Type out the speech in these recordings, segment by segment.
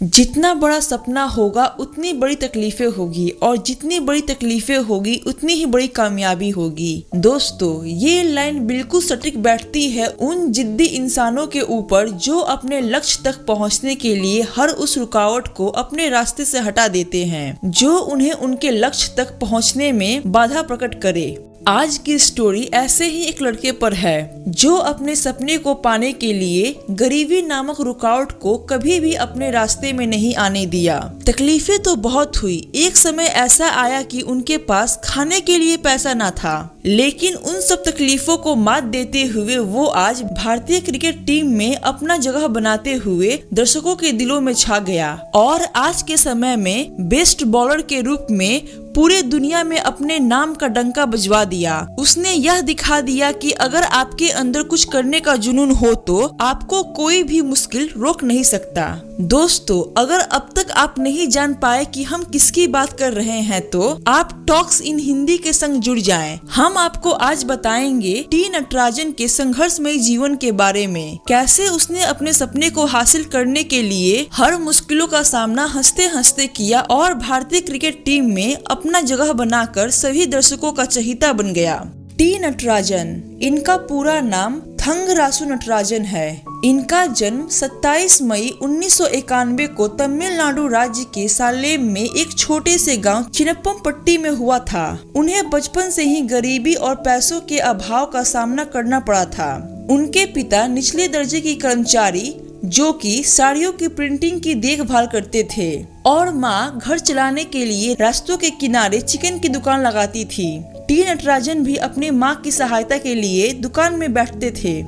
जितना बड़ा सपना होगा उतनी बड़ी तकलीफें होगी और जितनी बड़ी तकलीफें होगी उतनी ही बड़ी कामयाबी होगी। दोस्तों, ये लाइन बिल्कुल सटीक बैठती है उन जिद्दी इंसानों के ऊपर जो अपने लक्ष्य तक पहुंचने के लिए हर उस रुकावट को अपने रास्ते से हटा देते हैं जो उन्हें उनके लक्ष्य तक पहुंचने में बाधा प्रकट करे। आज की स्टोरी ऐसे ही एक लड़के पर है जो अपने सपने को पाने के लिए गरीबी नामक रुकावट को कभी भी अपने रास्ते में नहीं आने दिया। तकलीफें तो बहुत हुई। एक समय ऐसा आया कि उनके पास खाने के लिए पैसा ना था, लेकिन उन सब तकलीफों को मात देते हुए वो आज भारतीय क्रिकेट टीम में अपना जगह बनाते हुए दर्शकों के दिलों में छा गया और आज के समय में बेस्ट बॉलर के रूप में पूरे दुनिया में अपने नाम का डंका बजवा दिया। उसने यह दिखा दिया कि अगर आपके अंदर कुछ करने का जुनून हो तो आपको कोई भी मुश्किल रोक नहीं सकता। दोस्तों, अगर अब तक आप नहीं जान पाए कि हम किसकी बात कर रहे हैं तो आप टॉक्स इन हिंदी के संग जुड़ जाएं। हम आपको आज बताएंगे टी नटराजन के संघर्षमय जीवन के बारे में, कैसे उसने अपने सपने को हासिल करने के लिए हर मुश्किलों का सामना हंसते हंसते किया और भारतीय क्रिकेट टीम में अपना जगह बनाकर सभी दर्शकों का चहेता बन गया। टी नटराजन, इनका पूरा नाम थंगरासु नटराजन है। इनका जन्म 27 मई 1991 को तमिलनाडु राज्य के सालेम में एक छोटे से गांव चिनप्पमपट्टी में हुआ था। उन्हें बचपन से ही गरीबी और पैसों के अभाव का सामना करना पड़ा था। उनके पिता निचले दर्जे की कर्मचारी जो कि साड़ियों की प्रिंटिंग की देखभाल करते थे और माँ घर चलाने के लिए रास्तों के किनारे चिकन की दुकान लगाती थी। टी नटराजन भी अपनी माँ की सहायता के लिए दुकान में बैठते थे।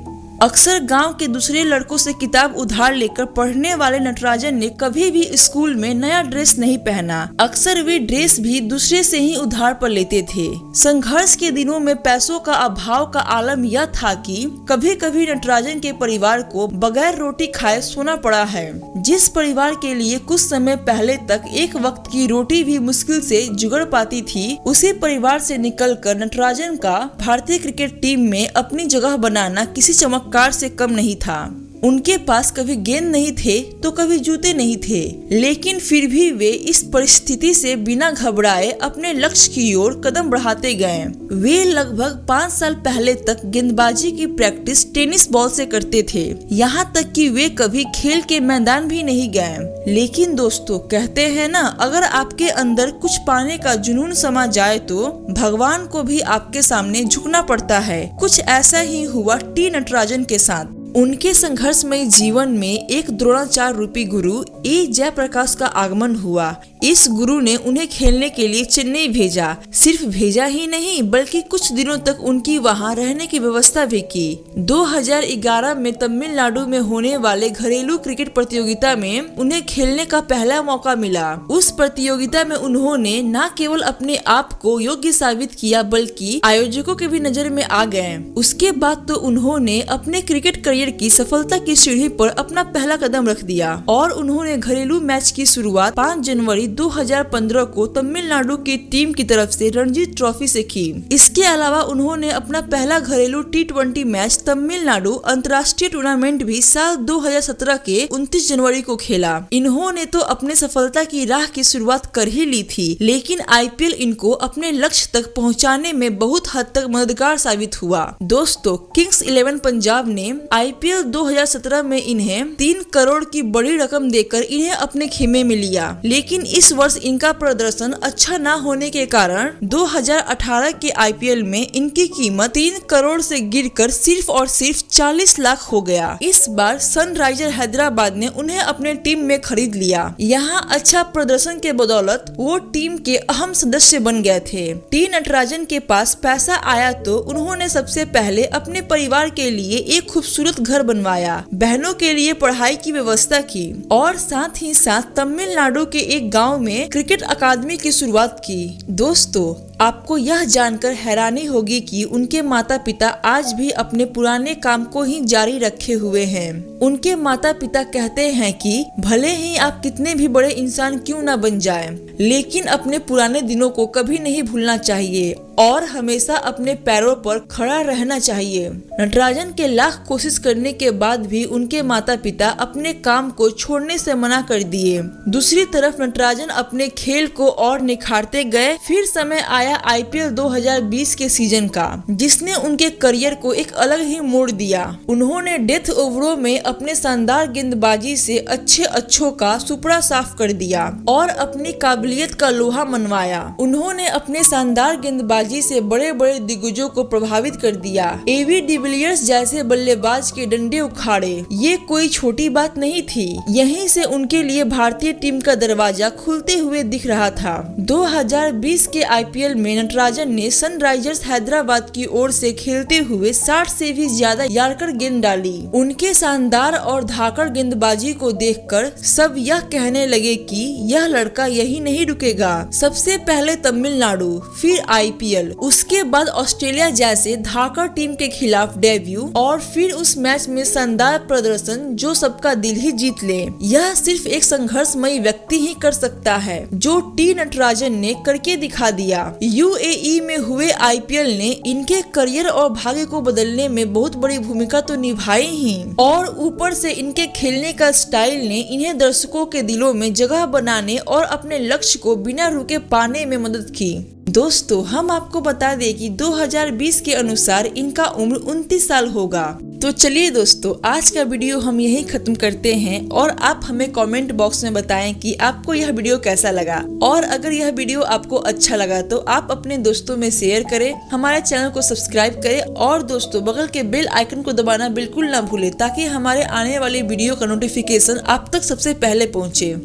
अक्सर गांव के दूसरे लड़कों से किताब उधार लेकर पढ़ने वाले नटराजन ने कभी भी स्कूल में नया ड्रेस नहीं पहना। अक्सर वे ड्रेस भी दूसरे से ही उधार पर लेते थे। संघर्ष के दिनों में पैसों का अभाव का आलम यह था कि कभी कभी नटराजन के परिवार को बगैर रोटी खाए सोना पड़ा है। जिस परिवार के लिए कुछ समय पहले तक एक वक्त की रोटी भी मुश्किल से जुगड़ पाती थी, उसी परिवार से निकलकर नटराजन का भारतीय क्रिकेट टीम में अपनी जगह बनाना किसी चमत्कार से कम नहीं था। उनके पास कभी गेंद नहीं थे तो कभी जूते नहीं थे, लेकिन फिर भी वे इस परिस्थिति से बिना घबराए अपने लक्ष्य की ओर कदम बढ़ाते गए। वे लगभग 5 साल पहले तक गेंदबाजी की प्रैक्टिस टेनिस बॉल से करते थे, यहाँ तक कि वे कभी खेल के मैदान भी नहीं गए। लेकिन दोस्तों, कहते हैं ना, अगर आपके अंदर कुछ पाने का जुनून समा जाए तो भगवान को भी आपके सामने झुकना पड़ता है। कुछ ऐसा ही हुआ टी नटराजन के साथ। उनके संघर्षमय जीवन में एक द्रोणाचार्य रूपी गुरु ए जयप्रकाश का आगमन हुआ। इस गुरु ने उन्हें खेलने के लिए चेन्नई भेजा। सिर्फ भेजा ही नहीं बल्कि कुछ दिनों तक उनकी वहां रहने की व्यवस्था भी की। 2011 में तमिलनाडु में होने वाले घरेलू क्रिकेट प्रतियोगिता में उन्हें खेलने का पहला मौका मिला। उस प्रतियोगिता में उन्होंने न केवल अपने आप को योग्य साबित किया बल्कि आयोजकों के भी नजर में आ गए। उसके बाद तो उन्होंने अपने क्रिकेट करियर की सफलता की सीढ़ी पर अपना पहला कदम रख दिया और उन्होंने घरेलू मैच की शुरुआत 5 जनवरी 2015 को तमिलनाडु की टीम की तरफ से रणजी ट्रॉफी से की। इसके अलावा उन्होंने अपना पहला घरेलू T20 मैच तमिलनाडु अंतर्राष्ट्रीय टूर्नामेंट भी साल 2017 के 29 जनवरी को खेला। इन्होंने तो अपने सफलता की राह की शुरुआत कर ही ली थी, लेकिन IPL इनको अपने लक्ष्य तक पहुंचाने में बहुत हद तक मददगार साबित हुआ। दोस्तों, किंग्स 11 पंजाब ने IPL 2017 में इन्हें 3 करोड़ की बड़ी रकम देकर इन्हें अपने खेमे में लिया, लेकिन इस वर्ष इनका प्रदर्शन अच्छा न होने के कारण 2018 के IPL में इनकी कीमत 3 करोड़ से गिरकर सिर्फ और सिर्फ 40 लाख हो गया। इस बार सनराइजर हैदराबाद ने उन्हें अपने टीम में खरीद लिया। यहाँ अच्छा प्रदर्शन के बदौलत वो टीम के अहम सदस्य बन गए थे। टी नटराजन के पास पैसा आया तो उन्होंने सबसे पहले अपने परिवार के लिए एक खूबसूरत घर बनवाया, बहनों के लिए पढ़ाई की व्यवस्था की और साथ ही साथ तमिलनाडु के एक गांव में क्रिकेट अकादमी की शुरुआत की। दोस्तों, आपको यह जानकर हैरानी होगी कि उनके माता पिता आज भी अपने पुराने काम को ही जारी रखे हुए हैं। उनके माता पिता कहते हैं कि भले ही आप कितने भी बड़े इंसान क्यों न बन जाएं, लेकिन अपने पुराने दिनों को कभी नहीं भूलना चाहिए और हमेशा अपने पैरों पर खड़ा रहना चाहिए। नटराजन के लाख कोशिश करने के बाद भी उनके माता पिता अपने काम को छोड़ने से मना कर दिए। दूसरी तरफ नटराजन अपने खेल को और निखारते गए। फिर समय आया आईपीएल 2020 के सीजन का, जिसने उनके करियर को एक अलग ही मोड़ दिया। उन्होंने डेथ ओवरों में अपने शानदार गेंदबाजी से अच्छों का सुपड़ा साफ कर दिया और अपनी काबिलियत का लोहा मनवाया। उन्होंने अपने शानदार गेंदबाजी से बड़े बड़े दिग्गजों को प्रभावित कर दिया। एवी डिविलियर्स जैसे बल्लेबाज के डंडे उखाड़े। ये कोई छोटी बात नहीं थी। यहीं से उनके लिए भारतीय टीम का दरवाजा खुलते हुए दिख रहा था। 2020 के आईपीएल में नटराजन ने सनराइजर्स हैदराबाद की ओर से खेलते हुए 60 से भी ज्यादा यार्कर गेंद डाली। उनके शानदार और धाकड़ गेंदबाजी को देखकर सब यह कहने लगे कि यह लड़का यही नहीं रुकेगा। सबसे पहले तमिलनाडु, फिर आईपीएल, उसके बाद ऑस्ट्रेलिया जैसे धाकड़ टीम के खिलाफ डेब्यू और फिर उस मैच में शानदार प्रदर्शन जो सबका दिल ही जीत ले। यह सिर्फ एक संघर्षमयी व्यक्ति ही कर सकता है, जो टी नटराजन ने करके दिखा दिया। यूएई में हुए आईपीएल ने इनके करियर और भाग्य को बदलने में बहुत बड़ी भूमिका तो निभाई ही, और ऊपर से इनके खेलने का स्टाइल ने इन्हें दर्शकों के दिलों में जगह बनाने और अपने लक्ष्य को बिना रुके पाने में मदद की। दोस्तों, हम आपको बता दें कि 2020 के अनुसार इनका उम्र 29 साल होगा। तो चलिए दोस्तों, आज का वीडियो हम यहीं खत्म करते हैं और आप हमें कमेंट बॉक्स में बताएं कि आपको यह वीडियो कैसा लगा। और अगर यह वीडियो आपको अच्छा लगा तो आप अपने दोस्तों में शेयर करें, हमारे चैनल को सब्सक्राइब करें और दोस्तों बगल के बेल आइकन को दबाना बिल्कुल ना भूलें, ताकि हमारे आने वाली वीडियो का नोटिफिकेशन आप तक सबसे पहले पहुँचे।